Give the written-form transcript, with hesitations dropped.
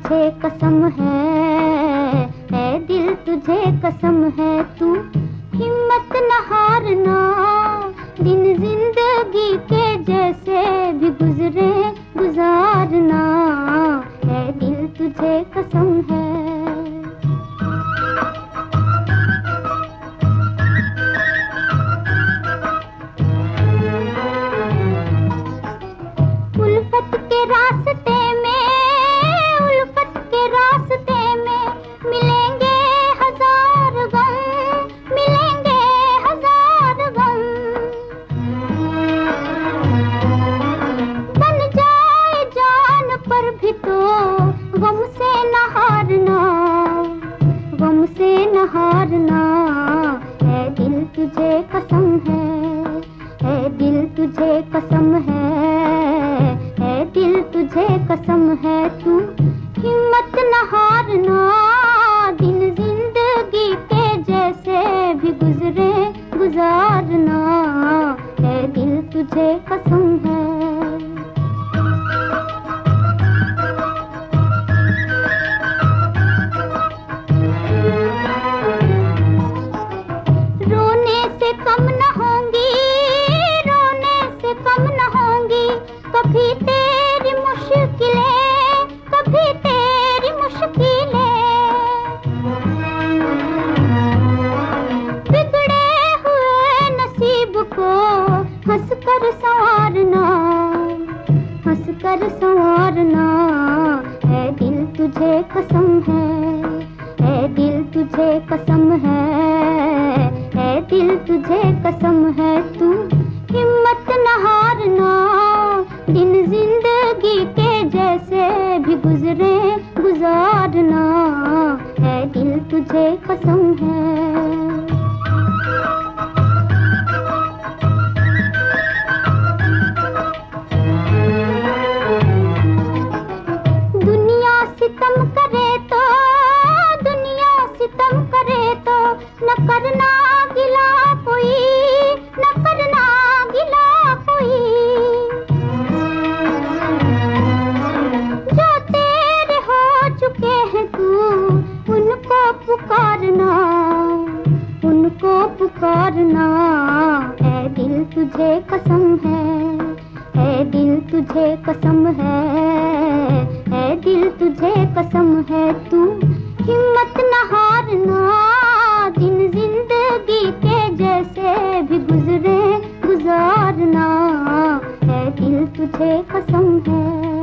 तुझे कसम है दिल तुझे कसम है, तू हिम्मत न हारना। दिन जिंदगी के जैसे भी गुजरे गुजारना, है दिल तुझे कसम है। उल्फत के रास्ते में, उल्फत के रास्ते में मिलेंगे हजार गम, मिलेंगे हजार गम। बन जाए जान पर भी तो गम से न हारना, गम से न हारना। है दिल तुझे कसम है दिल तुझे कसम है दिल तुझे कसम है, तू हिम्मत न हारना। दिन जिंदगी के जैसे भी गुजरे गुजारना, है दिल तुझे कसम है। रोने से कम न होंगी, रोने से कम न होंगी कभी तेरी मुश्किलें, कभी तेरी मुश्किलें। बिगड़े हुए नसीब को हंस कर संवारना, हंस कर संवारना। है दिल तुझे कसम है दिल तुझे कसम है दिल तुझे कसम है, तू हिम्मत न हारना। दिन जिंदगी के जैसे भी गुजरे गुजारना, है दिल तुझे कसम है। दुनिया सितम करे तो, दुनिया सितम करे तो न करना गिला कोई, न करना गिला कोई। जो तेरे हो चुके हैं तू उनको पुकारना, उनको पुकारना। है दिल तुझे कसम है दिल तुझे कसम है दिल तुझे कसम है, तू हिम्मत न हारना। दिन जिंदगी के जैसे भी गुजरे गुजारना, है दिल तुझे कसम है।